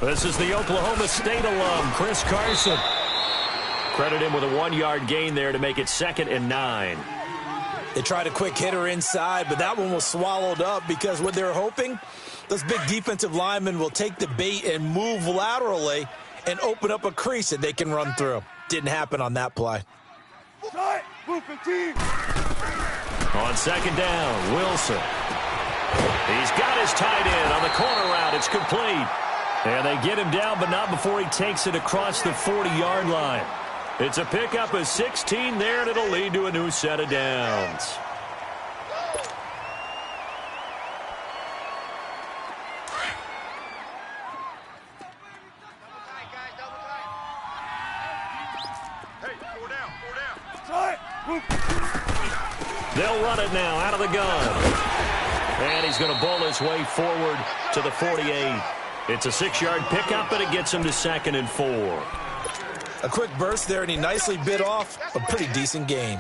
This is the Oklahoma State alum, Chris Carson. Credit him with a 1-yard gain there to make it 2nd and 9. They tried a quick hitter inside, but that one was swallowed up because what they're hoping, those big defensive linemen will take the bait and move laterally and open up a crease that they can run through. Didn't happen on that play. On 2nd down, Wilson. He's got his tight end on the corner route. It's complete. And they get him down, but not before he takes it across the 40-yard line. It's a pickup of 16 there, and it'll lead to a new set of downs. They'll run it now out of the gun. And he's going to bowl his way forward to the 48. It's a 6-yard pickup, and it gets him to 2nd and 4. A quick burst there, and he nicely bit off a pretty decent gain.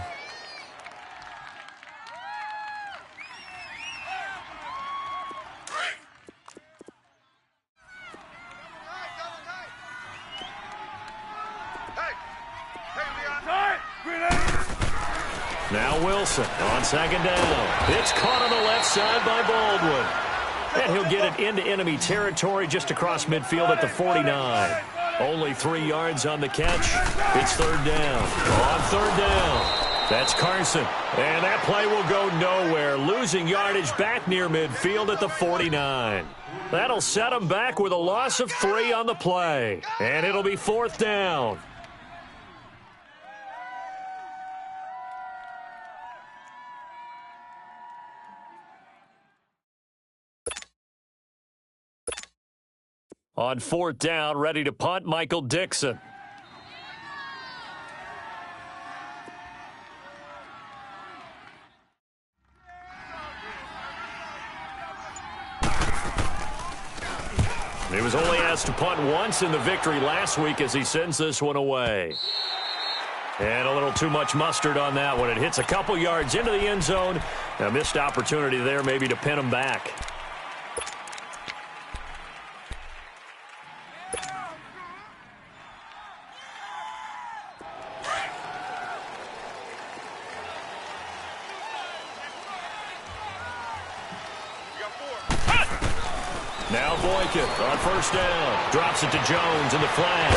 Now Wilson on 2nd down. It's caught on the left side by Baldwin. And he'll get it into enemy territory just across midfield at the 49. Only 3 yards on the catch. It's 3rd down. On 3rd down, that's Carson. And that play will go nowhere. Losing yardage back near midfield at the 49. That'll set him back with a loss of 3 on the play. And it'll be 4th down. On 4th down, ready to punt, Michael Dixon. He was only asked to punt once in the victory last week as he sends this one away. And a little too much mustard on that one. It hits a couple yards into the end zone. A missed opportunity there maybe to pin him back. Now Boykin on 1st down. Drops it to Jones in the flat.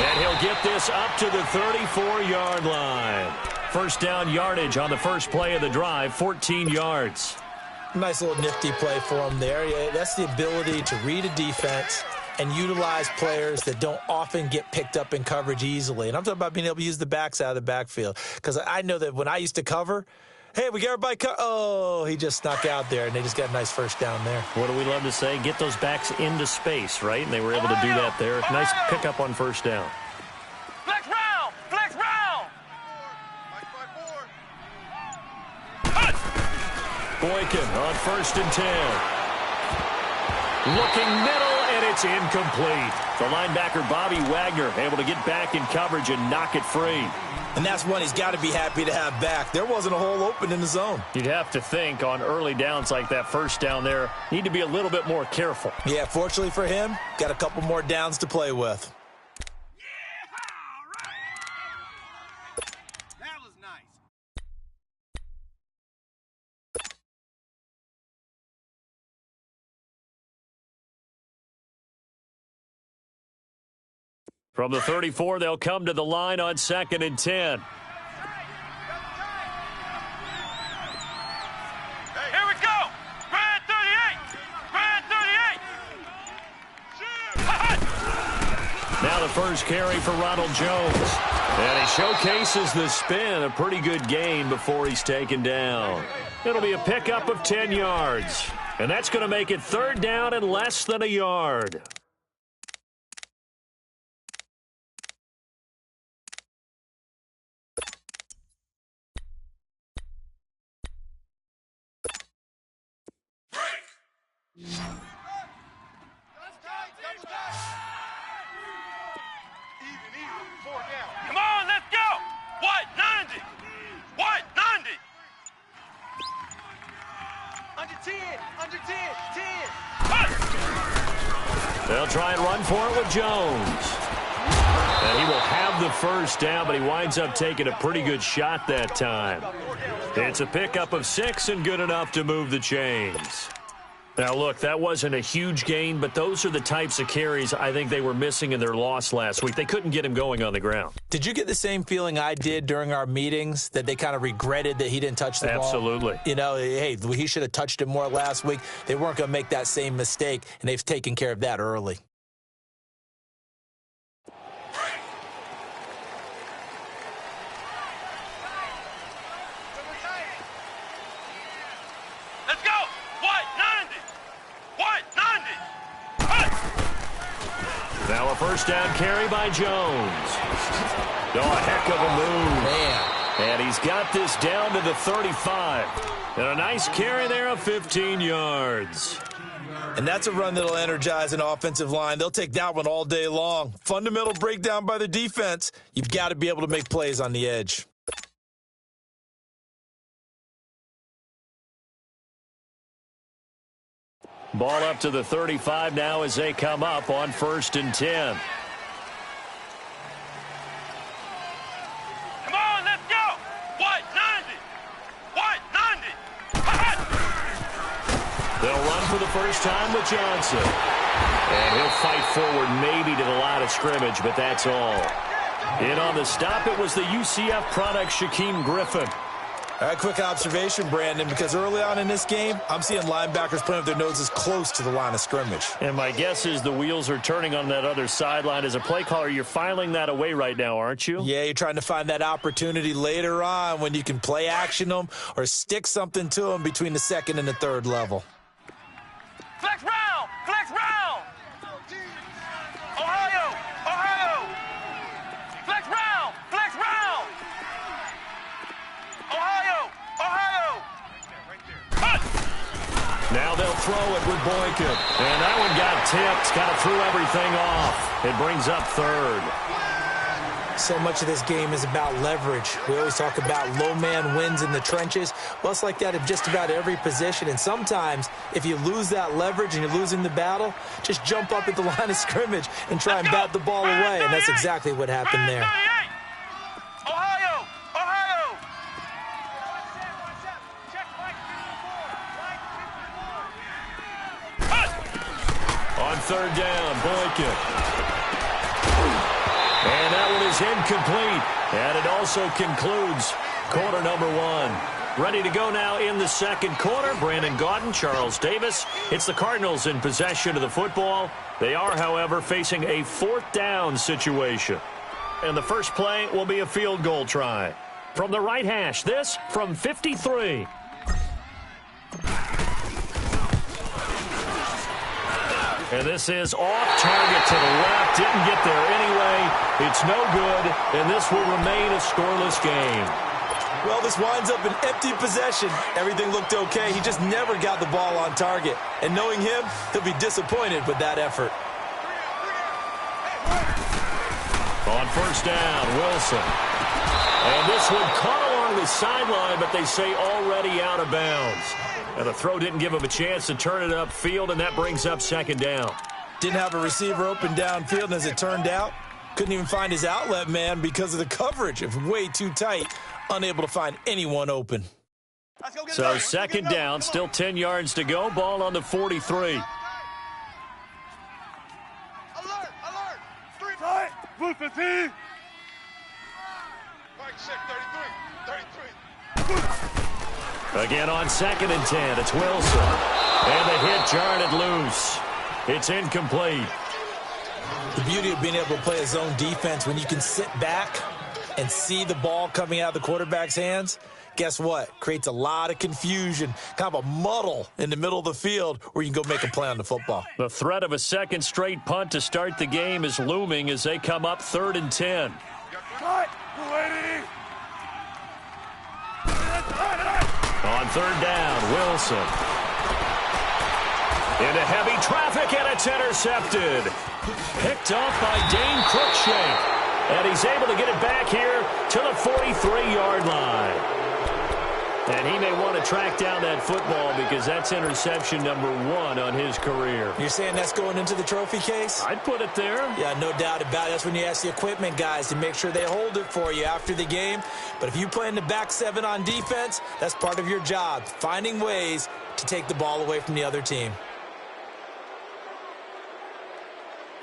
And he'll get this up to the 34-yard line. 1st down yardage on the first play of the drive, 14 yards. Nice little nifty play for him there. Yeah, that's the ability to read a defense and utilize players that don't often get picked up in coverage easily. And I'm talking about being able to use the backs out of the backfield. Because I know that when I used to cover, hey, we got everybody oh, he just snuck out there, and they just got a nice 1st down there. What do we love to say? Get those backs into space, right? And they were able to do that there. Nice pickup on 1st down. Flex round! Flex round! Boykin on 1st and 10. Looking middle, and it's incomplete. The linebacker, Bobby Wagner, able to get back in coverage and knock it free. And that's one he's got to be happy to have back. There wasn't a hole open in the zone. You'd have to think on early downs like that 1st down there, need to be a little bit more careful. Yeah, fortunately for him, got a couple more downs to play with. That was nice. From the 34, they'll come to the line on 2nd and 10. Here we go! Grand 38! Grand 38! Now the first carry for Ronald Jones. And he showcases the spin, a pretty good gain before he's taken down. It'll be a pickup of 10 yards. And that's going to make it 3rd down and less than a yard. Come on, let's go! What? 90! What? 90! Under 10. They'll try and run for it with Jones. And he will have the first down, but he winds up taking a pretty good shot that time. It's a pickup of 6 and good enough to move the chains. Now, look, that wasn't a huge gain, but those are the types of carries I think they were missing in their loss last week. They couldn't get him going on the ground. Did you get the same feeling I did during our meetings, that they kind of regretted that he didn't touch the ball? Absolutely. You know, hey, he should have touched it more last week. They weren't going to make that same mistake, and they've taken care of that early. Let's go. White 90. Now a first down carry by Jones. Oh, a heck of a move. Man. And he's got this down to the 35. And a nice carry there of 15 yards. And that's a run that'll energize an offensive line. They'll take that one all day long. Fundamental breakdown by the defense. You've got to be able to make plays on the edge. Ball up to the 35 now as they come up on 1st and 10. Come on, let's go. White 90. They'll run for the first time with Johnson. And he'll fight forward maybe to the line of scrimmage, but that's all. In on the stop, it was the UCF product, Shaquem Griffin. All right, quick observation, Brandon, because early on in this game, I'm seeing linebackers playing with their noses close to the line of scrimmage. And my guess is the wheels are turning on that other sideline. As a play caller, you're filing that away right now, aren't you? Yeah, you're trying to find that opportunity later on when you can play action them or stick something to them between the 2nd and the 3rd level. Flex round. Ohio. Flex round. Ohio. Now they'll throw it with Boykin. And that one got tipped. Kind of threw everything off. It brings up 3rd. So much of this game is about leverage. We always talk about low man wins in the trenches. Well, it's like that at just about every position. And sometimes, if you lose that leverage and you're losing the battle, just jump up at the line of scrimmage and try and bat the ball away. And that's exactly what happened there. Ohio. On 3rd down, Boykin. And that one is incomplete. And it also concludes quarter number 1. Ready to go now in the 2nd quarter. Brandon Gaudin, Charles Davis. It's the Cardinals in possession of the football. They are, however, facing a 4th down situation. And the first play will be a field goal try. From the right hash, this from 53. And this is off target to the left. Didn't get there anyway. It's no good, and this will remain a scoreless game. Well, this winds up an empty possession. Everything looked okay. He just never got the ball on target. And knowing him, he'll be disappointed with that effort. On 1st down, Wilson. And this one caught along the sideline, but they say already out of bounds. And the throw didn't give him a chance to turn it upfield, and that brings up 2nd down. Didn't have a receiver open downfield, and as it turned out, couldn't even find his outlet man because of the coverage. It was way too tight, unable to find anyone open. So 2nd down, still 10 yards to go. Ball on the 43. Alert. 3 tight. Blue 15. Mike check 33. Again on 2nd and 10, it's Wilson. And the hit jarred it loose. It's incomplete. The beauty of being able to play a zone defense, when you can sit back and see the ball coming out of the quarterback's hands, guess what? Creates a lot of confusion, kind of a muddle in the middle of the field where you can go make a play on the football. The threat of a 2nd straight punt to start the game is looming as they come up 3rd and 10. On 3rd down, Wilson. Into heavy traffic, and it's intercepted. Picked off by Dane Cruikshank. And he's able to get it back here to the 43-yard line. And he may want to track down that football because that's interception number 1 on his career. You're saying that's going into the trophy case? I'd put it there. Yeah, no doubt about it. That's when you ask the equipment guys to make sure they hold it for you after the game. But if you play in the back 7 on defense, that's part of your job, finding ways to take the ball away from the other team.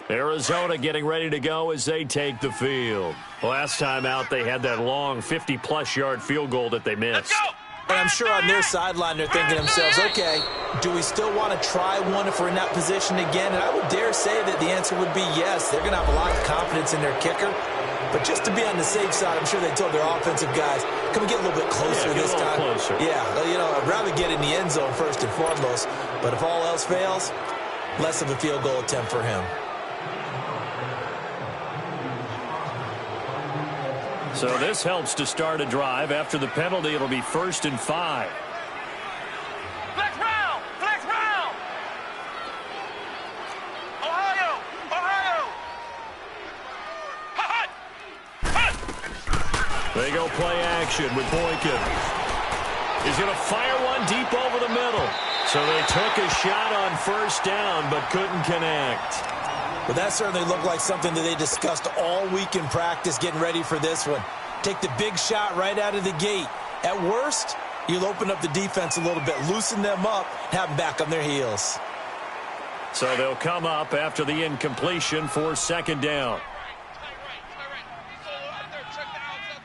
Arizona getting ready to go as they take the field. Last time out, they had that long 50-plus yard field goal that they missed. Let's go! And I'm sure on their sideline they're thinking to themselves, okay, do we still want to try one if we're in that position again? And I would dare say that the answer would be yes. They're going to have a lot of confidence in their kicker. But just to be on the safe side, I'm sure they told their offensive guys, can we get a little bit closer this time? Closer. Yeah, you know, I'd rather get in the end zone first and foremost. But if all else fails, less of a field goal attempt for him. So this helps to start a drive. After the penalty, it'll be 1st and 5. Flex round! Flex round! Ohio! Ohio! Hut! Hut! They go play action with Boykin. He's going to fire one deep over the middle. So they took a shot on 1st down but couldn't connect. But that certainly looked like something that they discussed all week in practice getting ready for this one. Take the big shot right out of the gate. At worst, you'll open up the defense a little bit, loosen them up, have them back on their heels. So they'll come up after the incompletion for 2nd down.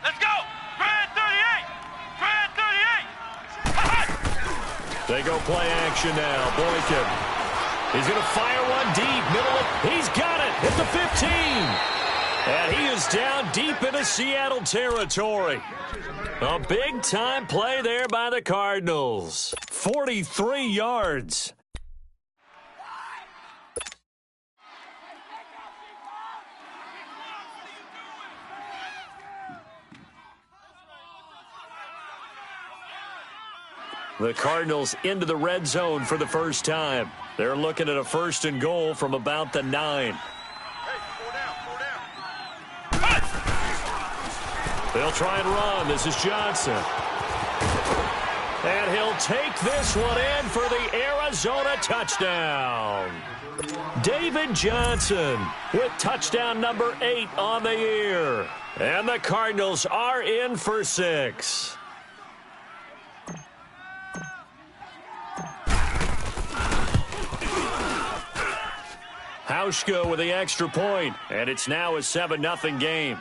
Let's go! Grand 38! Grand 38! They go play action now. Boykin. He's going to fire one deep. He's got it at the 15. And he is down deep into Seattle territory. A big-time play there by the Cardinals. 43 yards. The Cardinals into the red zone for the first time. They're looking at a 1st and goal from about the 9. They'll try and run. This is Johnson. And he'll take this one in for the Arizona touchdown. David Johnson with touchdown number 8 on the year. And the Cardinals are in for 6. Hauschka with the extra point, and it's now a 7-0 game.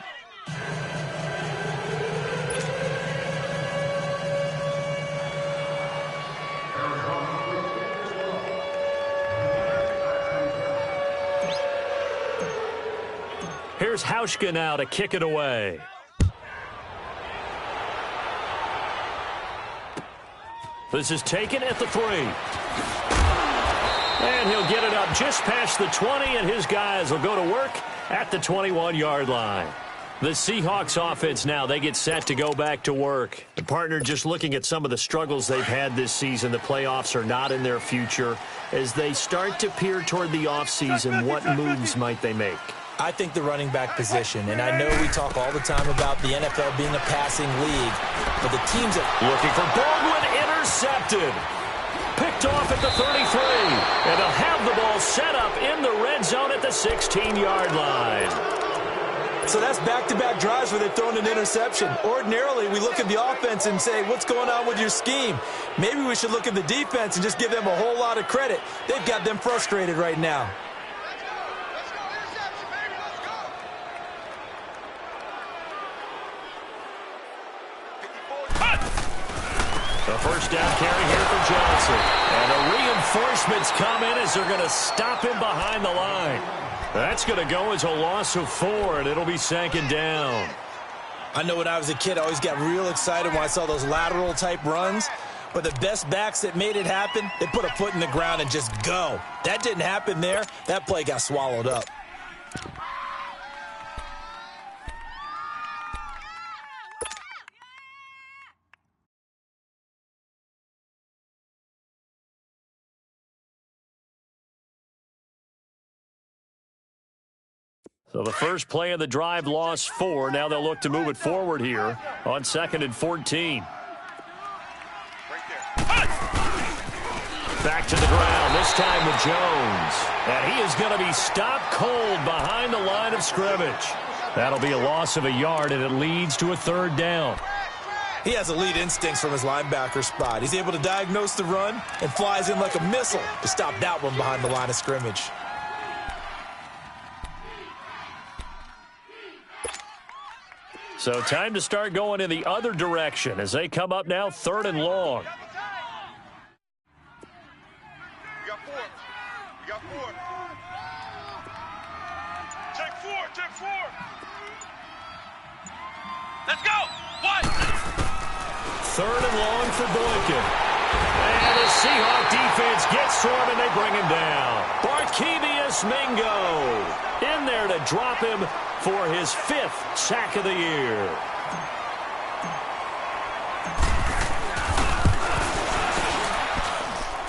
Here's Hauschka now to kick it away. This is taken at the 3. And he'll get it up just past the 20, and his guys will go to work at the 21-yard line. The Seahawks offense now, they get set to go back to work. The partner just looking at some of the struggles they've had this season. The playoffs are not in their future. As they start to peer toward the offseason, what moves might they make? I think the running back position, and I know we talk all the time about the NFL being a passing league, but the teams that... Looking for Baldwin, intercepted. Picked off at the 33, and they'll have the ball set up in the red zone at the 16-yard line. So that's back-to-back drives where they've thrown an interception. Ordinarily, we look at the offense and say, what's going on with your scheme? Maybe we should look at the defense and just give them a whole lot of credit. They've got them frustrated right now. The first down carry here for Johnson. And the reinforcements come in as they're going to stop him behind the line. That's going to go as a loss of 4, and it'll be 2nd down. I know when I was a kid, I always got real excited when I saw those lateral-type runs. But the best backs that made it happen, they put a foot in the ground and just go. That didn't happen there. That play got swallowed up. So the first play of the drive lost 4. Now they'll look to move it forward here on 2nd and 14. Back to the ground, this time with Jones. And he is going to be stopped cold behind the line of scrimmage. That'll be a loss of a yard, and it leads to a third down. He has elite instincts from his linebacker spot. He's able to diagnose the run and flies in like a missile to stop that one behind the line of scrimmage. So time to start going in the other direction as they come up now 3rd and long. We got 4. We got 4. Check 4. Check 4. Let's go. 1. 3rd and long for Boykin. And the Seahawk defense gets to him, and they bring him down. Barkevious Mingo in there to drop him for his 5th sack of the year.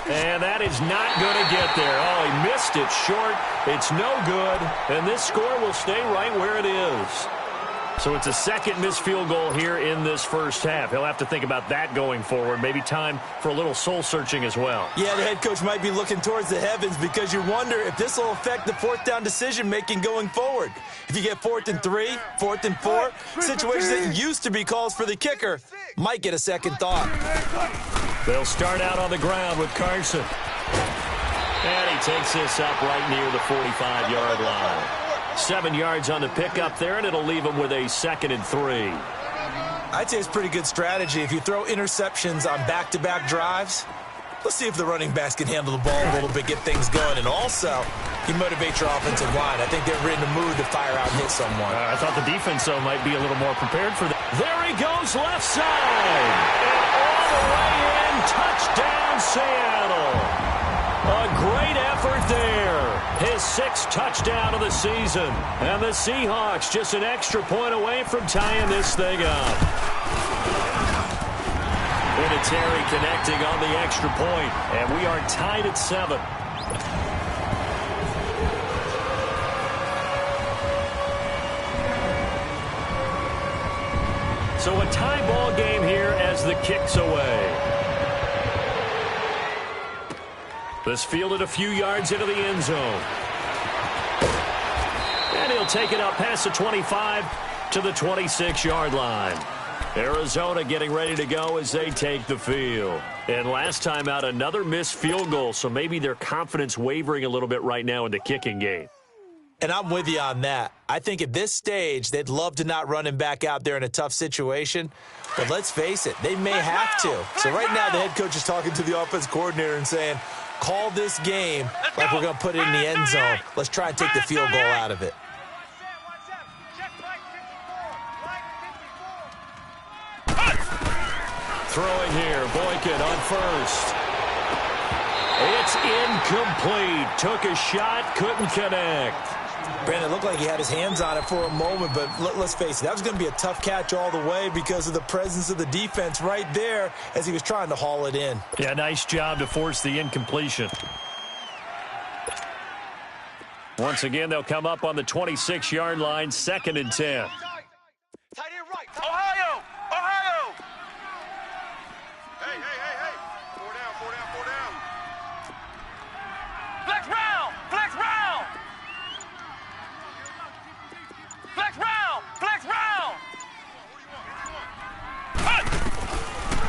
And that is not going to get there. Oh, he missed it short. It's no good. And this score will stay right where it is. So it's a second missed field goal here in this first half. He'll have to think about that going forward. Maybe time for a little soul-searching as well. Yeah, the head coach might be looking towards the heavens because you wonder if this will affect the 4th down decision-making going forward. If you get 4th and 3, 4th and 4, situations that used to be calls for the kicker might get a second thought. They'll start out on the ground with Carson. And he takes this up right near the 45-yard line. 7 yards on the pickup there, and it'll leave him with a 2nd and 3. I'd say it's pretty good strategy. If you throw interceptions on back-to-back drives, let's see if the running backs can handle the ball a little bit, get things going. And also, you motivate your offensive line. I think they're in the mood to fire out and hit someone. I thought the defense, though, might be a little more prepared for that. There he goes, left side. And all the way in, touchdown, Seattle. A great effort there. His 6th touchdown of the season. And the Seahawks just an extra point away from tying this thing up. Vinatieri connecting on the extra point. And we are tied at 7. So a tie ball game here as the kick's away. This fielded a few yards into the end zone. And he'll take it up past the 25 to the 26-yard line. Arizona getting ready to go as they take the field. And last time out, another missed field goal, so maybe their confidence wavering a little bit right now in the kicking game. And I'm with you on that. I think at this stage, they'd love to not run him back out there in a tough situation. But let's face it, they may have to. So right now, the head coach is talking to the offense coordinator and saying, call this game like we're going to put it in the end zone. Let's try and take the field goal out of it. Throwing here, Boykin on first. It's incomplete. Took a shot, couldn't connect. Brandon, it looked like he had his hands on it for a moment, but let's face it, that was going to be a tough catch all the way because of the presence of the defense right there as he was trying to haul it in. Yeah, nice job to force the incompletion. Once again, they'll come up on the 26-yard line, 2nd and 10. Tight end right. Ohio! Ohio! Hey, hey, hey, hey. 4 down, 4 down, 4 down. Flex round! Flex round! Flex round! Flex round!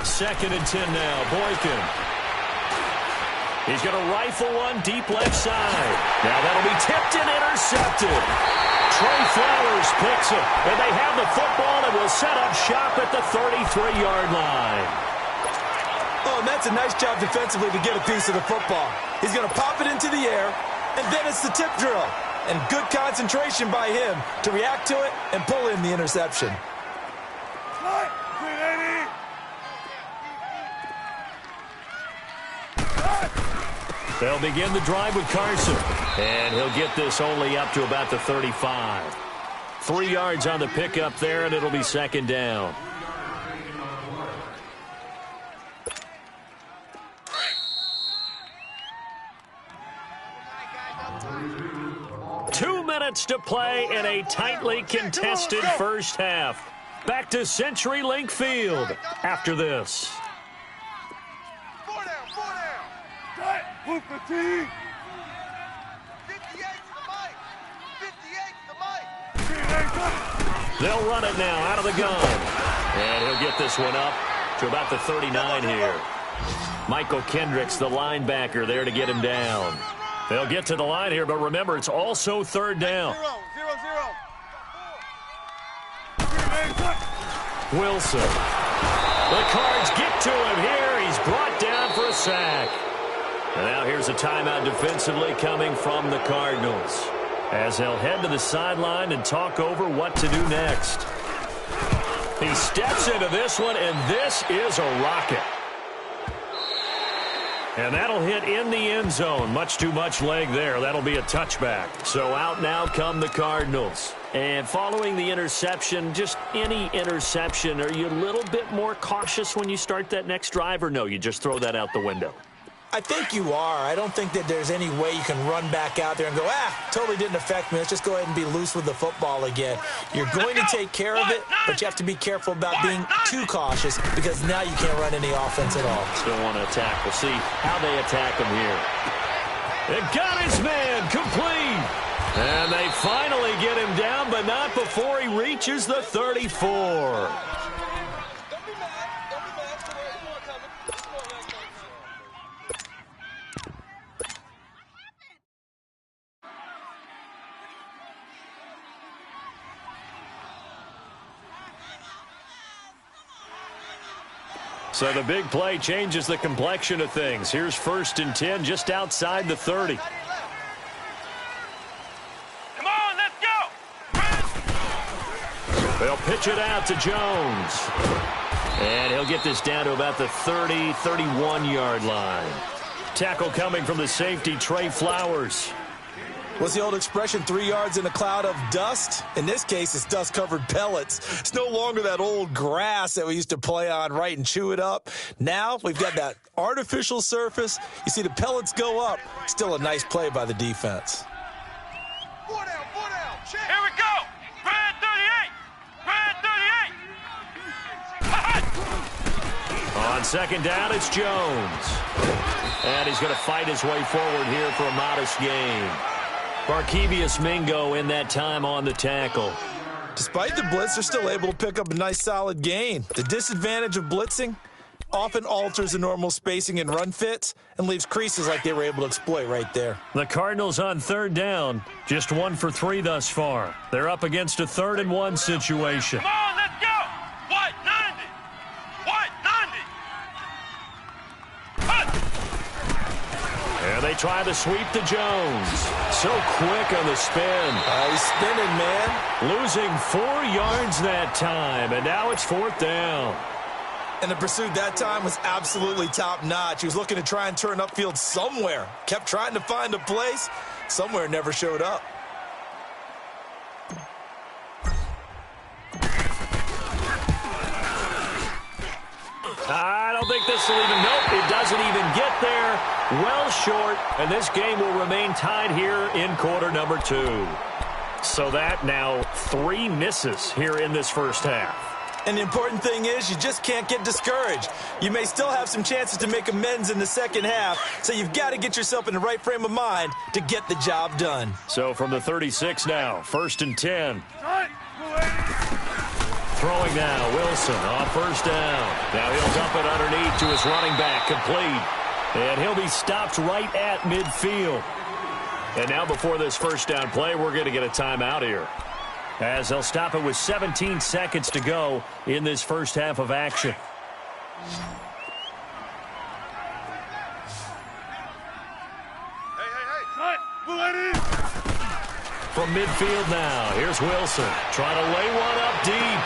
2nd and 10 now, Boykin. He's going to rifle one deep left side. Now that'll be tipped and intercepted. Trey Flowers picks it, and they have the football and will set up shop at the 33-yard line. Oh, and that's a nice job defensively to get a piece of the football. He's going to pop it into the air, and then it's the tip drill. And good concentration by him to react to it and pull in the interception. They'll begin the drive with Carson. And he'll get this only up to about the 35. 3 yards on the pickup there, and it'll be 2nd down. Two minutes to play in a tightly contested first half. Back to CenturyLink Field after this. 4 down, 4 down. Move the team. 58 to the mic. 58 to the mic. They'll run it now out of the gun. And he'll get this one up to about the 39 here. Michael Kendricks, the linebacker, there to get him down. They'll get to the line here, but remember, it's also third down. 0, 0, 0. Wilson. The Cards get to him here. He's brought down for a sack. And now here's a timeout defensively coming from the Cardinals, as they'll head to the sideline and talk over what to do next. He steps into this one, and this is a rocket. And that'll hit in the end zone. Much too much leg there. That'll be a touchback. So out now come the Cardinals. And following the interception, just any interception, are you a little bit more cautious when you start that next drive, or no, you just throw that out the window? I think you are. I don't think that there's any way you can run back out there and go, totally didn't affect me. Let's just go ahead and be loose with the football again. You're going to take care of it, but you have to be careful about being too cautious, because now you can't run any offense at all. Still want to attack. We'll see how they attack him here. It got his man complete. And they finally get him down, but not before he reaches the 34. So the big play changes the complexion of things. Here's 1st and 10 just outside the 30. Come on, let's go. They'll pitch it out to Jones. And he'll get this down to about the 30, 31-yard line. Tackle coming from the safety, Trey Flowers. What's the old expression, 3 yards in a cloud of dust? In this case, it's dust-covered pellets. It's no longer that old grass that we used to play on, right, and chew it up. Now we've got that artificial surface. You see the pellets go up. Still a nice play by the defense. 4 down, 4 down. Check. Here we go. Red 38. Red 38. On 2nd down, it's Jones. And he's going to fight his way forward here for a modest gain. Barkevius Mingo in that time on the tackle. Despite the blitz, they're still able to pick up a nice solid gain. The disadvantage of blitzing often alters the normal spacing and run fits and leaves creases like they were able to exploit right there. The Cardinals on 3rd down, just 1 for 3 thus far. They're up against a 3rd and 1 situation. Come on, let's go. White 90. White 90. Hut. And they try the sweep to Jones. So quick on the spin. He's spinning, man. Losing 4 yards that time, and now it's 4th down. And the pursuit that time was absolutely top-notch. He was looking to try and turn upfield somewhere. Kept trying to find a place. Somewhere never showed up. I don't think this will even, nope, it doesn't even get there. Well short, and this game will remain tied here in quarter number 2. So that now 3 misses here in this first half. And the important thing is you just can't get discouraged. You may still have some chances to make amends in the second half, so you've got to get yourself in the right frame of mind to get the job done. So from the 36 now, 1st and 10. Throwing now, Wilson on 1st down. Now he'll dump it underneath to his running back, complete. And he'll be stopped right at midfield. And now before this 1st down play, we're going to get a timeout here, as they'll stop it with 17 seconds to go in this first half of action. Hey. From midfield now, here's Wilson trying to lay one up deep.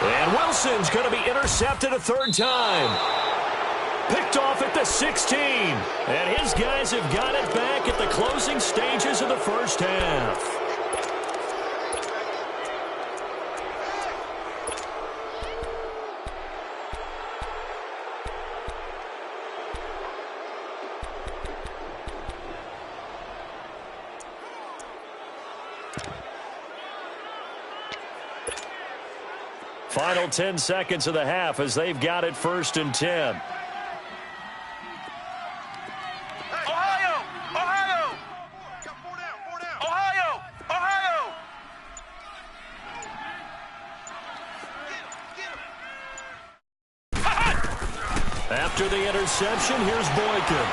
And Wilson's going to be intercepted a 3rd time. Picked off at the 16. And his guys have got it back at the closing stages of the first half. Final 10 seconds of the half as they've got it 1st and 10. After the interception, here's Boykin.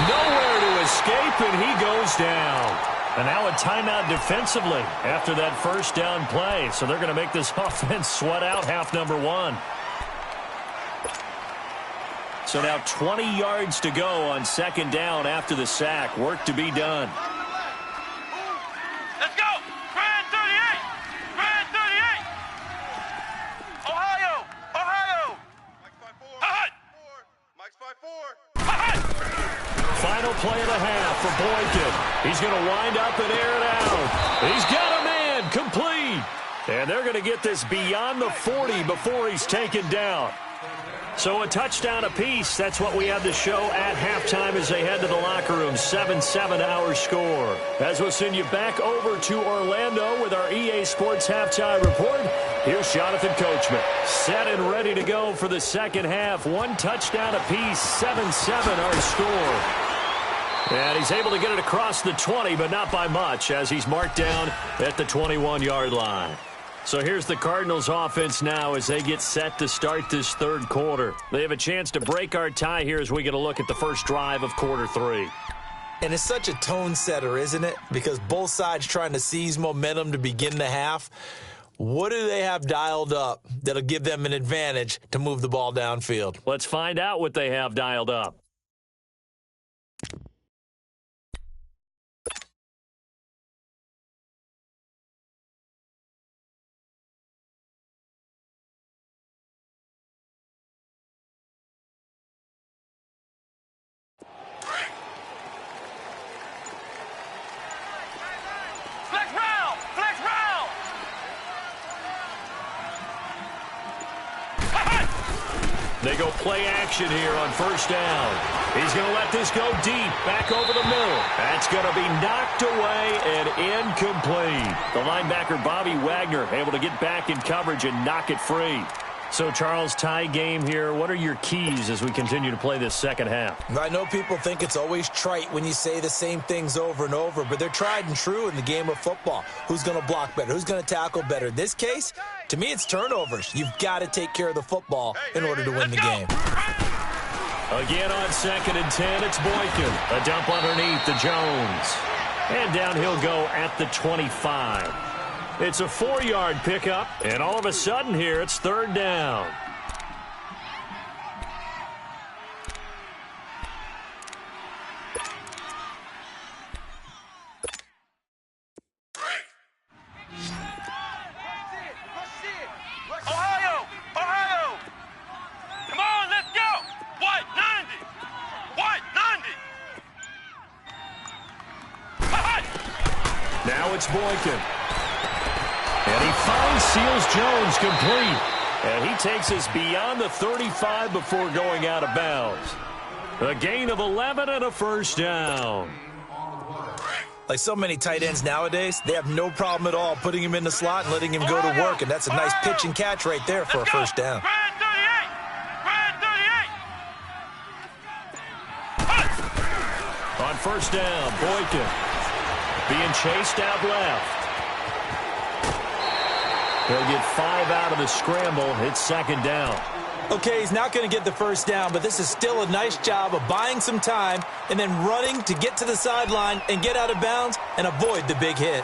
Nowhere to escape, and he goes down. And now a timeout defensively after that first down play. So they're going to make this offense sweat out half number one. So now 20 yards to go on second down after the sack. Work to be done. Let's go! Grand 38! Grand 38! Ohio! Ohio! Mike's 5-4. Final play of the half for Boykin. He's going to wind up and air it out. He's got a man complete. And they're going to get this beyond the 40 before he's taken down. So a touchdown apiece. That's what we have to show at halftime as they head to the locker room. 7-7 our score. As we'll send you back over to Orlando with our EA Sports Halftime Report. Here's Jonathan Coachman. Set and ready to go for the second half. One touchdown apiece. 7-7 our score. And he's able to get it across the 20, but not by much as he's marked down at the 21-yard line. So here's the Cardinals offense now as they get set to start this third quarter. They have a chance to break our tie here as we get a look at the first drive of quarter three. And it's such a tone setter, isn't it? Because both sides trying to seize momentum to begin the half. What do they have dialed up that'll give them an advantage to move the ball downfield? Let's find out what they have dialed up. Flex round! Flex round! They go play action here on first down. He's going to let this go deep, back over the middle. That's going to be knocked away and incomplete. The linebacker, Bobby Wagner, able to get back in coverage and knock it free. So, Charles, tie game here. What are your keys as we continue to play this second half? I know people think it's always trite when you say the same things over and over, but they're tried and true in the game of football. Who's going to block better? Who's going to tackle better? In this case, to me, it's turnovers. You've got to take care of the football in order to win the game. Again on 2nd and 10, it's Boykin. A dump underneath to Jones. And down he'll go at the 25. It's a 4-yard pickup, and all of a sudden here, it's third down. Ohio! Ohio! Come on, let's go! White 90! White 90! Now it's Boykin. And he finds Seals Jones complete. And he takes us beyond the 35 before going out of bounds. A gain of 11 and a first down. Like so many tight ends nowadays, they have no problem at all putting him in the slot and letting him go to work. And that's a nice pitch and catch right there for a first down. Grand 38! Grand 38! On first down, Boykin being chased out left. He'll get 5 out of the scramble. It's second down. Okay, he's not going to get the first down, but this is still a nice job of buying some time and then running to get to the sideline and get out of bounds and avoid the big hit.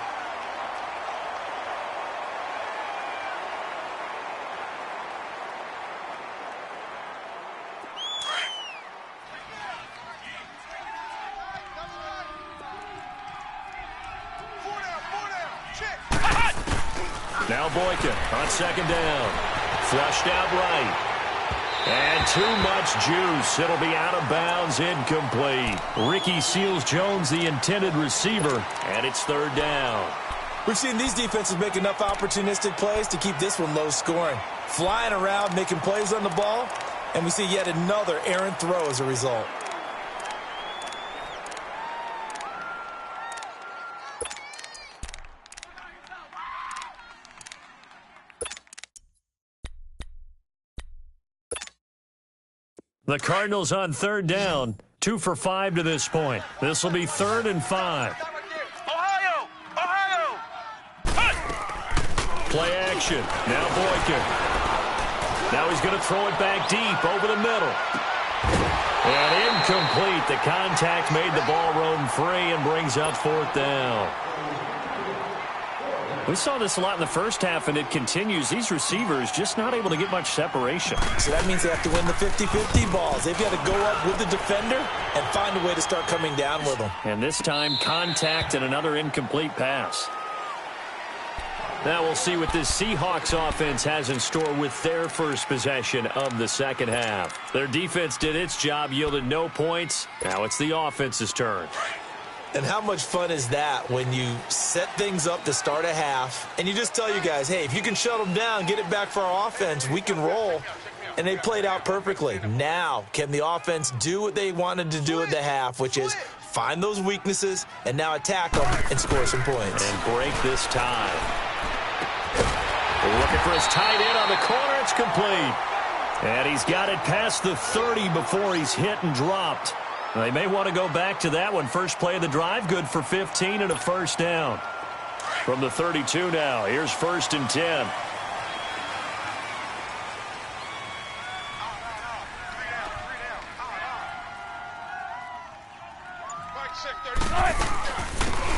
Now Boykin on second down. Flushed out right. And too much juice. It'll be out of bounds, incomplete. Ricky Seals-Jones, the intended receiver, and it's third down. We've seen these defenses make enough opportunistic plays to keep this one low scoring. Flying around, making plays on the ball, and we see yet another errant throw as a result. The Cardinals on third down, 2 for 5 to this point. This will be 3rd and 5. Ohio! Ohio! Play action. Now Boykin. Now he's going to throw it back deep over the middle. And incomplete. The contact made the ball roam free and brings up fourth down. We saw this a lot in the first half, and it continues. These receivers just not able to get much separation. So that means they have to win the 50-50 balls. They've got to go up with the defender and find a way to start coming down with them. And this time, contact and another incomplete pass. Now we'll see what this Seahawks offense has in store with their first possession of the second half. Their defense did its job, yielded no points. Now it's the offense's turn. And how much fun is that when you set things up to start a half and you just tell you guys, hey, if you can shut them down, get it back for our offense, we can roll. And they played out perfectly. Now, can the offense do what they wanted to do at the half, which is find those weaknesses and now attack them and score some points. And break this tie. Looking for his tight end on the corner. It's complete. And he's got it past the 30 before he's hit and dropped. They may want to go back to that one. First play of the drive, good for 15 and a first down. From the 32 now, here's 1st and 10.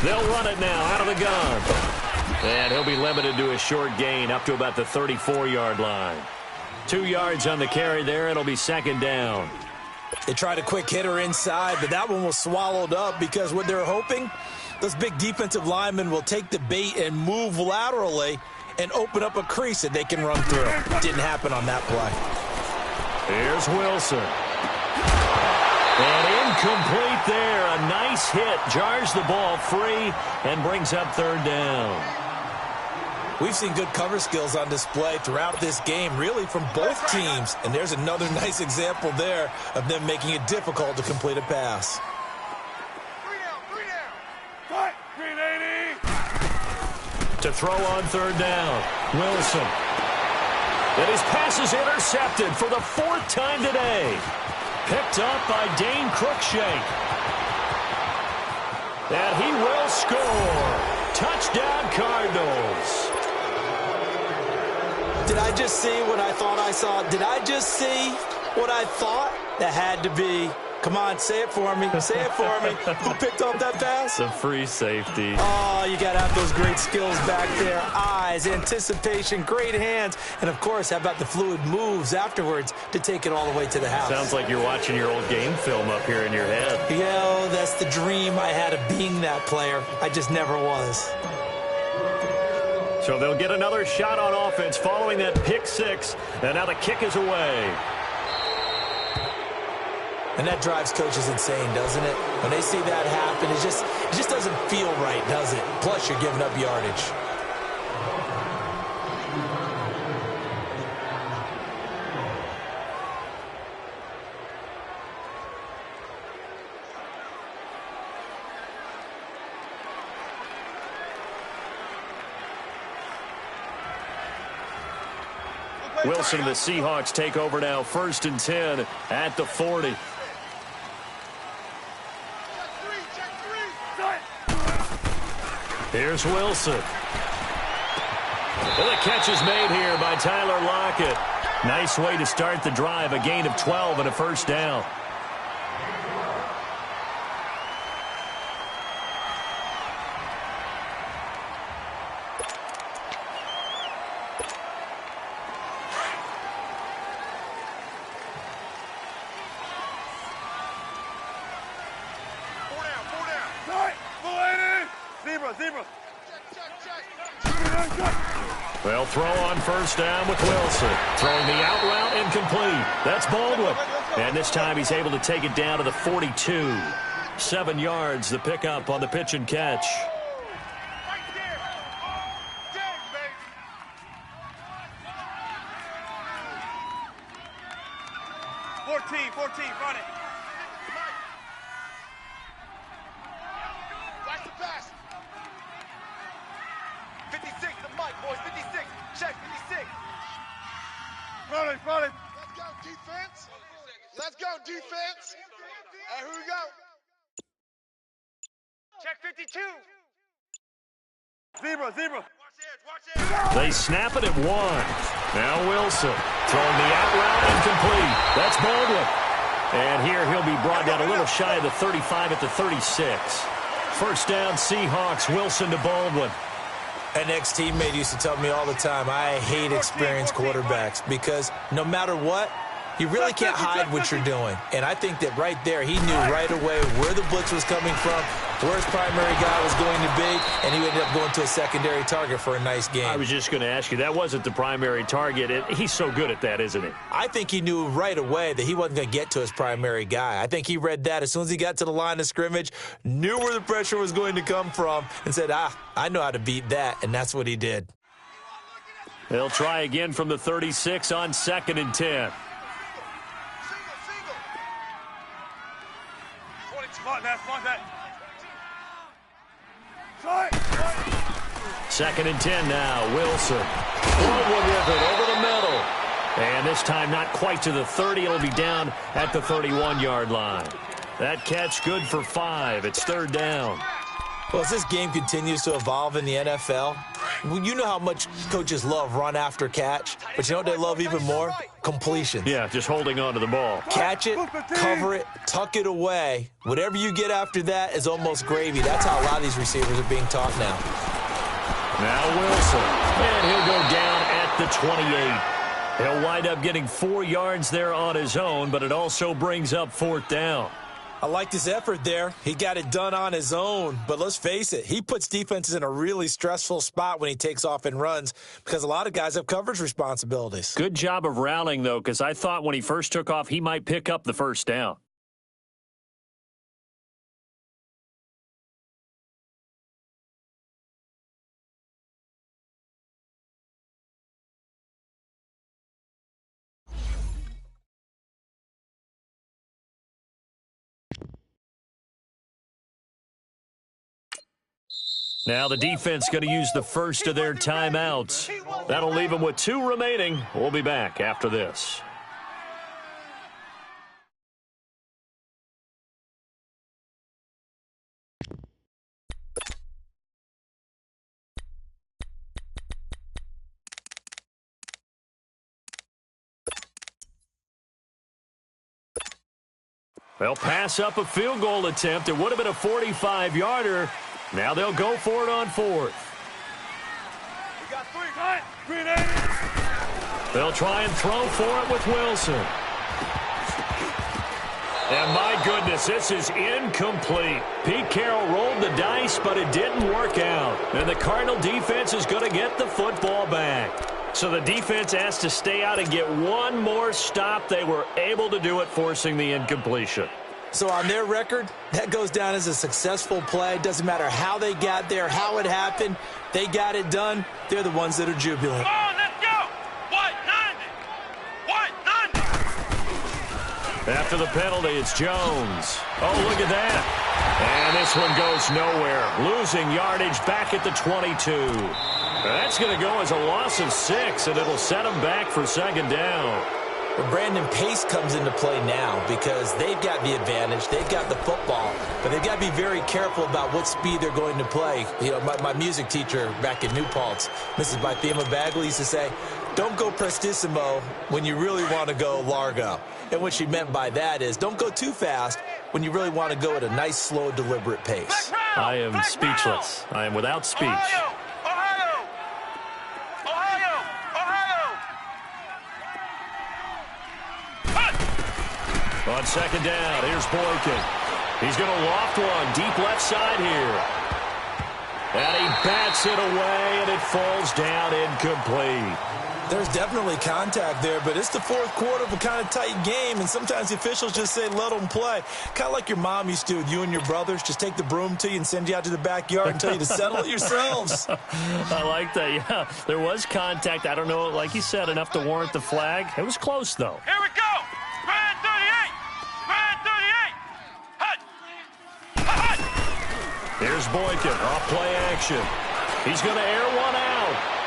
They'll run it now out of the gun. And he'll be limited to a short gain up to about the 34-yard line. 2 yards on the carry there. It'll be 2nd down. They tried a quick hitter inside, but that one was swallowed up because what they're hoping, those big defensive linemen will take the bait and move laterally and open up a crease that they can run through. Didn't happen on that play. Here's Wilson. And incomplete there. A nice hit. Jars the ball free and brings up 3rd down. We've seen good cover skills on display throughout this game, really from both teams. And there's another nice example there of them making it difficult to complete a pass. 3 down. Cut. 380. To throw on 3rd down. Wilson. And his pass is intercepted for the 4th time today. Picked up by Dane Cruikshank. And he will score. Touchdown, Cardinals. Did I just see what I thought I saw? Did I just see what I thought? That had to be. Come on, say it for me. Say it for me. Who picked up that pass? The free safety. Oh, you got to have those great skills back there. Eyes, anticipation, great hands. And, of course, how about the fluid moves afterwards to take it all the way to the house? Sounds like you're watching your old game film up here in your head. Yo, that's the dream I had of being that player. I just never was. So they'll get another shot on offense following that pick 6. And now the kick is away. And that drives coaches insane, doesn't it? When they see that happen, it just doesn't feel right, does it? Plus, you're giving up yardage. Wilson and the Seahawks take over now. 1st and 10 at the 40. Here's Wilson. And the catch is made here by Tyler Lockett. Nice way to start the drive. A gain of 12 and a first down. They'll throw on 1st down with Wilson. Throwing the out route incomplete. That's Baldwin. And this time he's able to take it down to the 42. 7 yards, the pickup on the pitch and catch. 14, run it. Watch the pass. 56, the mic, boys. 56. Check 56. Run it. Let's go, defense. Let's go, defense. And here we go. Check 52. Zebra. They snap it at 1. Now Wilson throwing the out route incomplete. That's Baldwin. And here he'll be brought down a little shy of the 35 at the 36. First down, Seahawks. Wilson to Baldwin. An ex-teammate used to tell me all the time, I hate experienced quarterbacks because no matter what, you really can't hide what you're doing. And I think that right there, he knew right away where the blitz was coming from, where his primary guy was going to be, and he ended up going to a secondary target for a nice game. I was just going to ask you, that wasn't the primary target. He's so good at that, isn't he? I think he knew right away that he wasn't going to get to his primary guy. I think he read that as soon as he got to the line of scrimmage, knew where the pressure was going to come from, and said, I know how to beat that, and that's what he did. They'll try again from the 36 on 2nd and 10. Spot that. 2nd and 10 now. Wilson. Baldwin with it over the middle. And this time not quite to the 30. It'll be down at the 31-yard line. That catch good for 5. It's 3rd down. Well, as this game continues to evolve in the NFL, you know how much coaches love run after catch, but you know what they love even more? Completion. Yeah, just holding on to the ball. Catch it, cover it, tuck it away. Whatever you get after that is almost gravy. That's how a lot of these receivers are being taught now. Now Wilson, and he'll go down at the 28. He'll wind up getting 4 yards there on his own, but it also brings up 4th down. I liked his effort there. He got it done on his own. But let's face it, he puts defenses in a really stressful spot when he takes off and runs because a lot of guys have coverage responsibilities. Good job of rallying, though, because I thought when he first took off, he might pick up the 1st down. Now the defense going to use the first of their timeouts. That'll leave them with 2 remaining. We'll be back after this. They'll pass up a field goal attempt. It would have been a 45-yarder. Now they'll go for it on 4th. We got 3. They'll try and throw for it with Wilson. And my goodness, this is incomplete. Pete Carroll rolled the dice, but it didn't work out. And the Cardinal defense is going to get the football back. So the defense has to stay out and get one more stop. They were able to do it, forcing the incompletion. So on their record, that goes down as a successful play. It doesn't matter how they got there, how it happened. They got it done. They're the ones that are jubilant. Come on, let's go. What, 90? After the penalty, it's Jones. Oh, look at that. And this one goes nowhere. Losing yardage back at the 22. That's going to go as a loss of 6, and it'll set them back for 2nd down. Well, Brandon, pace comes into play now because they've got the advantage. They've got the football, but they've got to be very careful about what speed they're going to play. You know, my music teacher back in New Paltz, Mrs. Bythema Bagley, used to say, don't go prestissimo when you really want to go largo. And what she meant by that is don't go too fast when you really want to go at a nice, slow, deliberate pace. I am speechless. I am without speech. Ohio! On 2nd down, here's Boykin. He's going to loft one deep left side here. And he bats it away, and it falls down incomplete. There's definitely contact there, but it's the 4th quarter of a kind of tight game, and sometimes the officials just say, let them play. Kind of like your mom used to with you and your brothers. Just take the broom to you and send you out to the backyard and tell you to settle it yourselves. I like that, yeah. There was contact. I don't know, like you said, enough to warrant the flag. It was close, though. Here we go! Spread 38! Spread 38! Hut! Hut! Here's Boykin, off play action. He's going to air one out.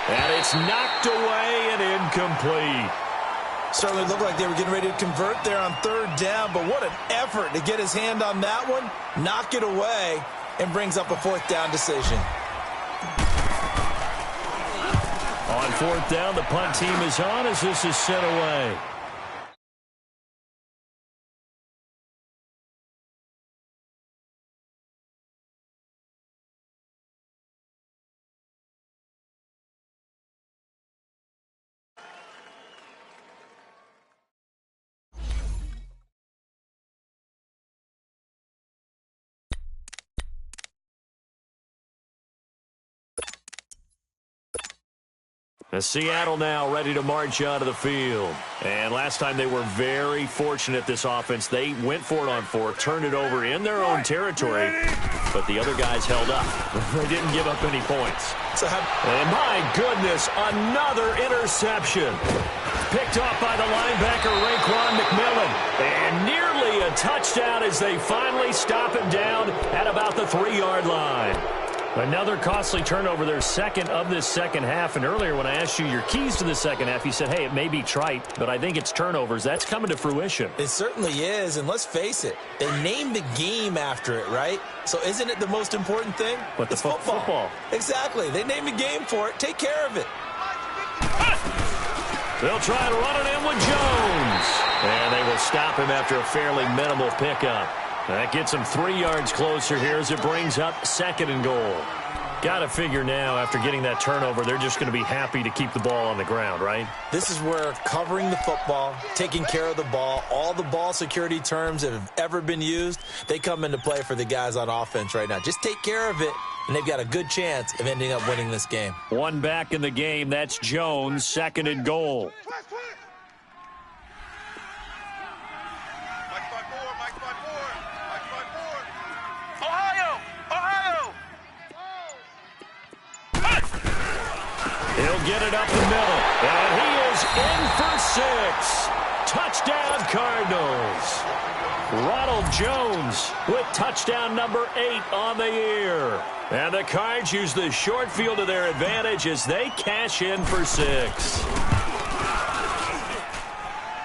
And it's knocked away and incomplete. Certainly looked like they were getting ready to convert there on 3rd down, but what an effort to get his hand on that one, knock it away, and brings up a 4th down decision. On fourth down, the punt team is on as this is sent away. Seattle now ready to march onto the field. And last time they were very fortunate, this offense. They went for it on fourth, turned it over in their own territory, but the other guys held up. They didn't give up any points. And my goodness, another interception. Picked off by the linebacker, Raekwon McMillan. And nearly a touchdown as they finally stop him down at about the 3-yard line. Another costly turnover, their second of this second half. And earlier when I asked you your keys to the second half, you said, hey, it may be trite, but I think it's turnovers. That's coming to fruition. It certainly is, and let's face it, they named the game after it, right? So isn't it the most important thing? But it's football. Exactly. They named the game for it. Take care of it. They'll try to run it in with Jones. And they will stop him after a fairly minimal pickup. That gets them 3 yards closer here as it brings up 2nd and goal. Got to figure now, after getting that turnover, they're just going to be happy to keep the ball on the ground, right? This is where covering the football, taking care of the ball, all the ball security terms that have ever been used, they come into play for the guys on offense right now. Just take care of it, and they've got a good chance of ending up winning this game. One back in the game. That's Jones, 2nd and goal. He'll get it up the middle, and he is in for 6. Touchdown, Cardinals. Ronald Jones with touchdown number 8 on the year. And the Cards use the short field to their advantage as they cash in for 6.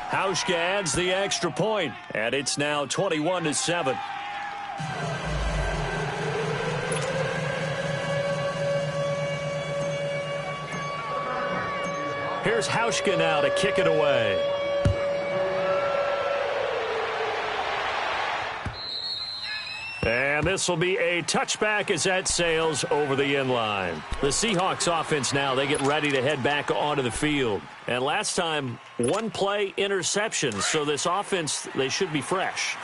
Hauschka adds the extra point, and it's now 21-7. Here's Hauschka now to kick it away. And this will be a touchback as that sails over the end line. The Seahawks offense now, they get ready to head back onto the field. And last time, 1-play interception. So this offense, they should be fresh.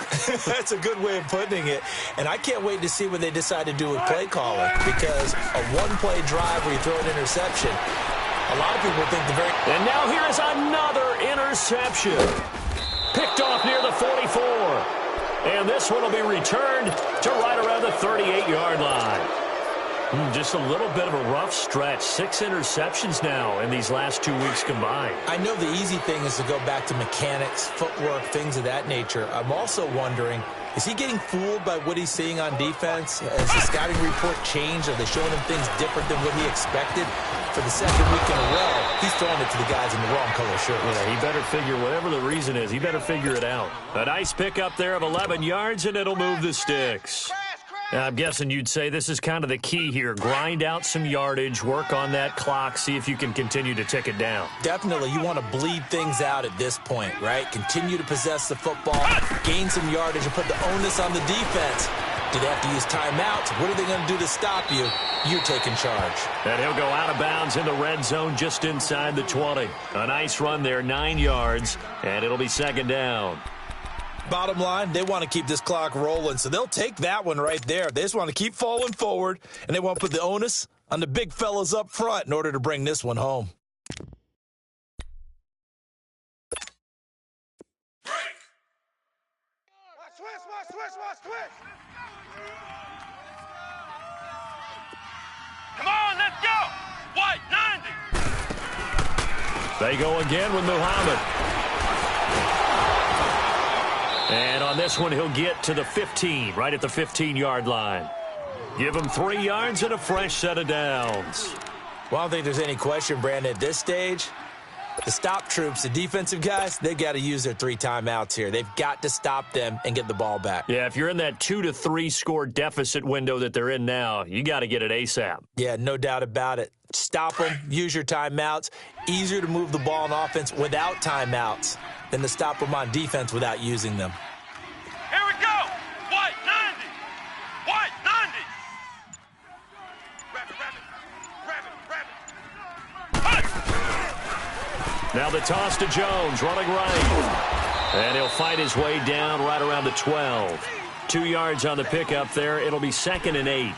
That's a good way of putting it. And I can't wait to see what they decide to do with play calling, because a 1-play drive where you throw an interception, a lot of people think the very... And now here is another interception. Picked off near the 44. And this one will be returned to right around the 38-yard line. Just a little bit of a rough stretch. 6 interceptions now in these last 2 weeks combined. I know the easy thing is to go back to mechanics, footwork, things of that nature. I'm also wondering, is he getting fooled by what he's seeing on defense? Has the scouting report changed? Are they showing him things different than what he expected? For the second week in a row, he's throwing it to the guys in the wrong color shirts. Yeah, he better figure, whatever the reason is, he better figure it out. A nice pickup there of 11 yards, and it'll move the sticks. I'm guessing you'd say this is kind of the key here. Grind out some yardage, work on that clock, see if you can continue to tick it down. Definitely. You want to bleed things out at this point, right? Continue to possess the football, gain some yardage, and put the onus on the defense. Do they have to use timeouts? What are they going to do to stop you? You're taking charge. And he'll go out of bounds in the red zone just inside the 20. A nice run there, 9 yards, and it'll be 2nd down. Bottom line, they want to keep this clock rolling, so they'll take that one right there. They just want to keep falling forward, and they want to put the onus on the big fellas up front in order to bring this one home. Come on, let's go! White, 90! They go again with Muhammad. And on this one, he'll get to the 15, right at the 15-yard line. Give him 3 yards and a fresh set of downs. Well, I don't think there's any question, Brandon, at this stage. The stop troops, the defensive guys, they've got to use their 3 timeouts here. They've got to stop them and get the ball back. Yeah, if you're in that 2 to 3 score deficit window that they're in now, you got to get it ASAP. Yeah, no doubt about it. stop them, use your timeouts. Easier to move the ball on offense without timeouts than to stop them on defense without using them. Here we go. White 90. White 90. Grab it. Punch. Now the toss to Jones, running right. And he'll fight his way down right around the 12. 2 yards on the pickup there. It'll be 2nd and 8.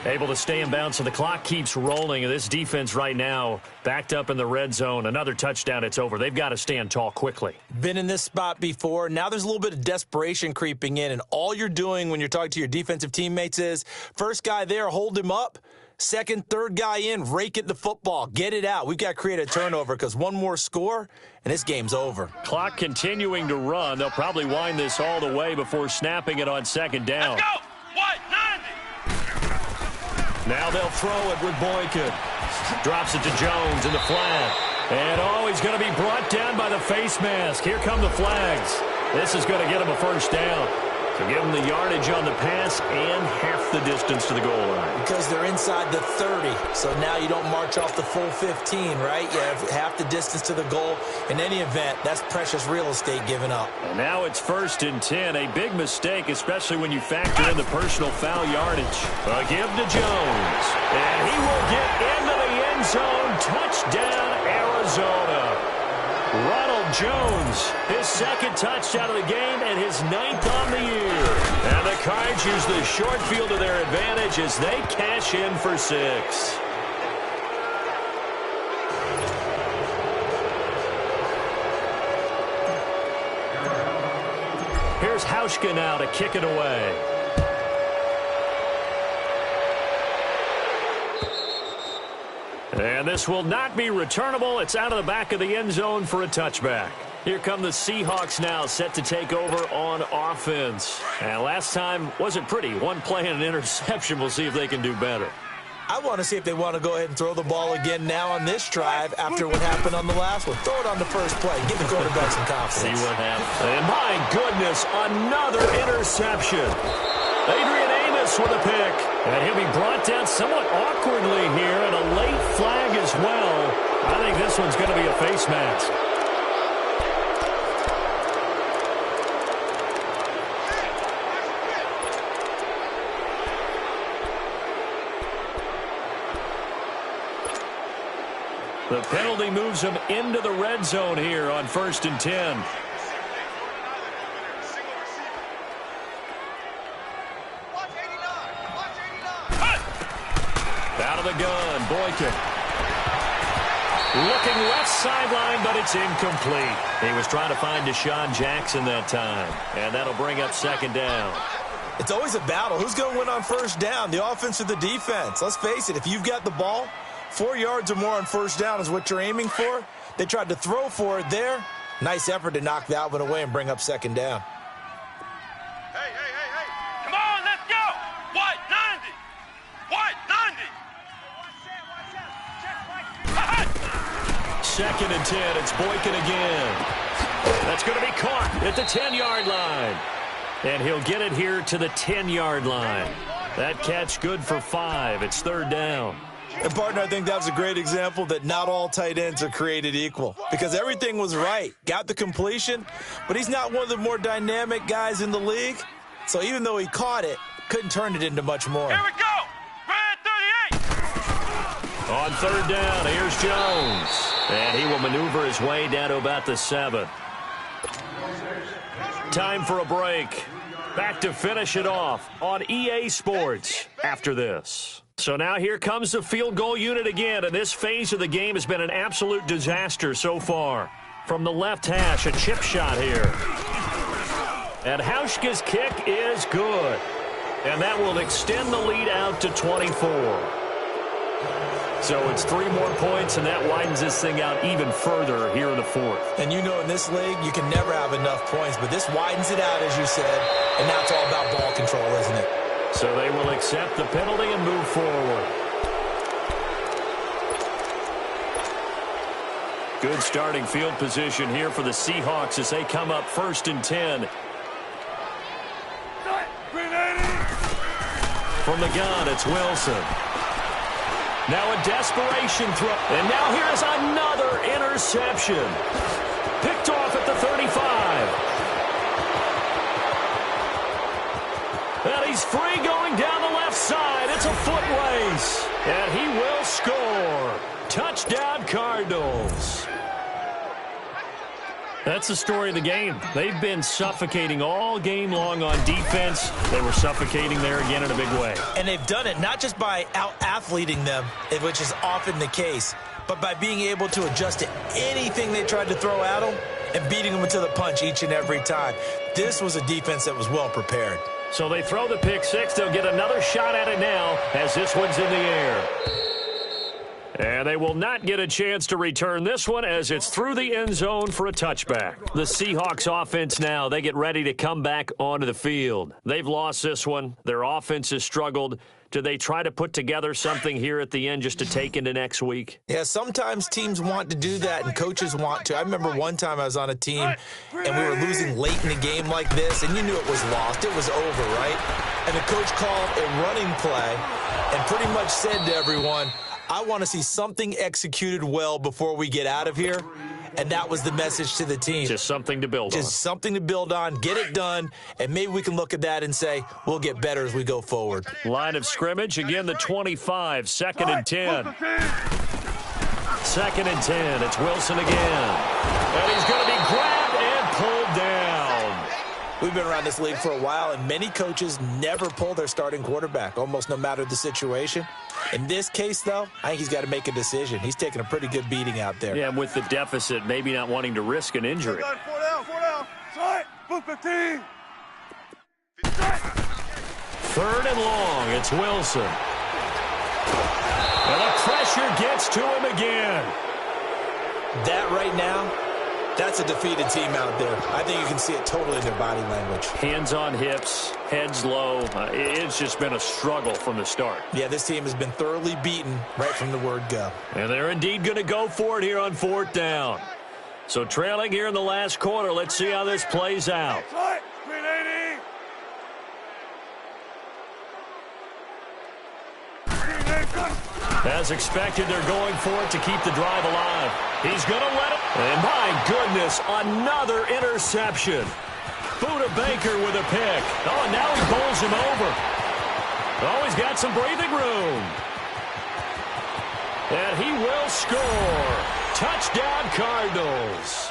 Able to stay in bounds, so the clock keeps rolling. And this defense right now backed up in the red zone. Another touchdown, it's over. They've got to stand tall quickly. Been in this spot before. Now there's a little bit of desperation creeping in, and all you're doing when you're talking to your defensive teammates is first guy there, hold him up. Second, third guy in, rake at the football. Get it out. We've got to create a turnover because one more score, and this game's over. Clock continuing to run. They'll probably wind this all the way before snapping it on 2nd down. Let's go. White 90. Now they'll throw it with Boykin. Drops it to Jones in the flat. And, he's going to be brought down by the face mask. Here come the flags. This is going to get him a first down. To give them the yardage on the pass and half the distance to the goal line. Because they're inside the 30, so now you don't march off the full 15, right? You have half the distance to the goal. In any event, that's precious real estate given up. And now it's 1st and 10. A big mistake, especially when you factor in the personal foul yardage. A give to Jones. And he will get into the end zone. Touchdown, Arizona. Ronald Jones, his 2nd touchdown of the game and his 9th on the year. And the Cards use the short field to their advantage as they cash in for 6. Here's Hauschka now to kick it away. And this will not be returnable. It's out of the back of the end zone for a touchback. Here come the Seahawks now, set to take over on offense. And last time wasn't pretty. One play and an interception. We'll see if they can do better. I want to see if they want to go ahead and throw the ball again now on this drive after what happened on the last one. Throw it on the first play. Give the quarterback some confidence. See what happens. And my goodness, another interception. Adrian Amos with a pick. And he'll be brought down somewhat awkwardly here, and a late flag as well. I think this one's going to be a face mask. The penalty moves him into the red zone here on 1st and 10. Out of the gun, Boykin. Looking left sideline, but it's incomplete. He was trying to find Deshaun Jackson that time, and that'll bring up 2nd down. It's always a battle. Who's going to win on first down, the offense or the defense? Let's face it, if you've got the ball, 4 yards or more on first down is what you're aiming for. They tried to throw for it there. Nice effort to knock that one away and bring up 2nd down. Hey. Come on, let's go. White 90. White 90. 2nd and 10. It's Boykin again. That's going to be caught at the 10-yard line. And he'll get it here to the 10-yard line. That catch good for 5. It's 3rd down. And, partner, I think that was a great example that not all tight ends are created equal because everything was right. Got the completion, but he's not one of the more dynamic guys in the league. So even though he caught it, couldn't turn it into much more. Here we go. Red 38. On 3rd down, here's Jones. And he will maneuver his way down to about the 7. Time for a break. Back to finish it off on EA Sports after this. So now here comes the field goal unit again, and this phase of the game has been an absolute disaster so far. From the left hash, a chip shot here. And Hauschka's kick is good. And that will extend the lead out to 24. So it's 3 more points, and that widens this thing out even further here in the 4th. And you know in this league, you can never have enough points, but this widens it out, as you said, and now it's all about ball control, isn't it? So they will accept the penalty and move forward. Good starting field position here for the Seahawks as they come up 1st and 10. From the gun, it's Wilson. Now a desperation throw. And now here's another interception. Picked off at the 35. And he's free going down the left side. It's a foot race. And he will score. Touchdown, Cardinals. That's the story of the game. They've been suffocating all game long on defense. They were suffocating there again in a big way. And they've done it not just by out-athleting them, which is often the case, but by being able to adjust to anything they tried to throw at them and beating them to the punch each and every time. This was a defense that was well prepared. So they throw the pick six. They'll get another shot at it now as this one's in the air. And they will not get a chance to return this one as it's through the end zone for a touchback. The Seahawks offense now, they get ready to come back onto the field. They've lost this one. Their offense has struggled. Do they try to put together something here at the end just to take into next week? Yeah, sometimes teams want to do that and coaches want to. I remember one time I was on a team and we were losing late in a game like this and you knew it was lost. It was over, right? And the coach called a running play and pretty much said to everyone, I want to see something executed well before we get out of here. And that was the message to the team. Just something to build on. Just something to build on, get it done, and maybe we can look at that and say, we'll get better as we go forward. Line of scrimmage, again the 25, 2nd and 10. 2nd and 10, it's Wilson again. And he's going to be grabbed and pulled down. We've been around this league for a while, and many coaches never pull their starting quarterback, almost no matter the situation. In this case, though, I think he's got to make a decision. He's taking a pretty good beating out there. Yeah, and with the deficit, maybe not wanting to risk an injury. 4 down. Strike. Move 15. 3rd and long, it's Wilson. And the pressure gets to him again. That right now, that's a defeated team out there. I think you can see it totally in their body language. Hands on hips, heads low. It's just been a struggle from the start. Yeah, this team has been thoroughly beaten right from the word go. And they're indeed going to go for it here on 4th down. So trailing here in the last quarter. Let's see how this plays out. Strike. 380. As expected, they're going for it to keep the drive alive. He's going to let it. And my goodness, another interception. Buda Baker with a pick. Oh, and now he bowls him over. Oh, he's got some breathing room. And he will score. Touchdown, Cardinals.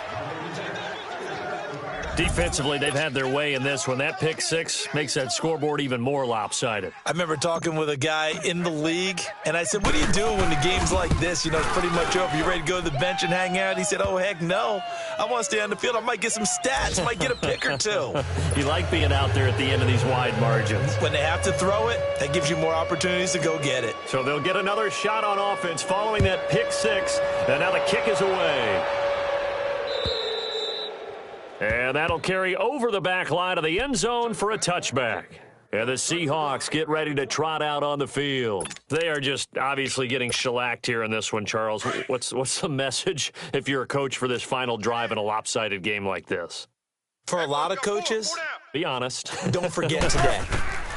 Defensively, they've had their way in this one. That pick six makes that scoreboard even more lopsided. I remember talking with a guy in the league, and I said, what are you doing when the game's like this? You know, it's pretty much over. You ready to go to the bench and hang out? He said, oh, heck no. I want to stay on the field. I might get some stats. Might get a pick or two. You like being out there at the end of these wide margins. When they have to throw it, that gives you more opportunities to go get it. So they'll get another shot on offense following that pick six, and now the kick is away. And that'll carry over the back line of the end zone for a touchback. And the Seahawks get ready to trot out on the field. They are just obviously getting shellacked here in this one, Charles. What's the message if you're a coach for this final drive in a lopsided game like this? For a lot of coaches, be honest. Don't forget today.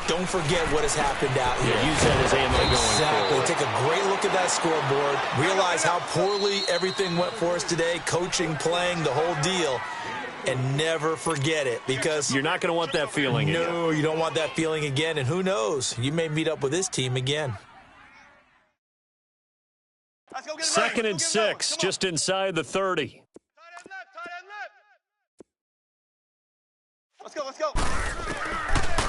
Don't forget what has happened out here. Yeah, use that as ammo going Exactly. forward. Take a great look at that scoreboard. Realize how poorly everything went for us today. Coaching, playing, the whole deal. And never forget it, because you're not going to want that feeling again. No, you don't want that feeling again. And who knows? You may meet up with this team again. 2nd and 6, just inside the 30. Let's go.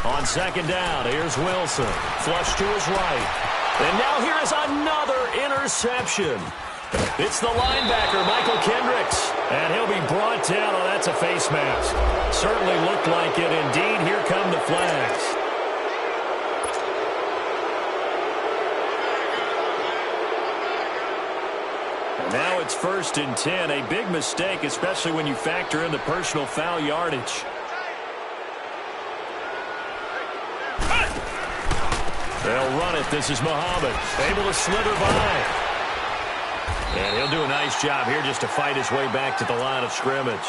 On 2nd down, here's Wilson. Flush to his right. And now here is another interception. It's the linebacker, Michael Kendricks. And he'll be brought down. Oh, that's a face mask. Certainly looked like it. Indeed, here come the flags. And now it's 1st and 10. A big mistake, especially when you factor in the personal foul yardage. They'll run it. This is Muhammad. Able to slither by. And he'll do a nice job here just to fight his way back to the line of scrimmage.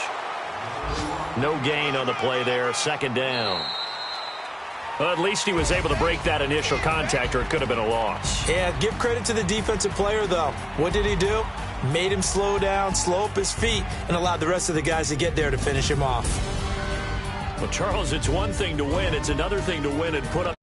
No gain on the play there. 2nd down. Well, at least he was able to break that initial contact, or it could have been a loss. Yeah, give credit to the defensive player, though. What did he do? Made him slow down, slow up his feet, and allowed the rest of the guys to get there to finish him off. Well, Charles, it's one thing to win. It's another thing to win and put up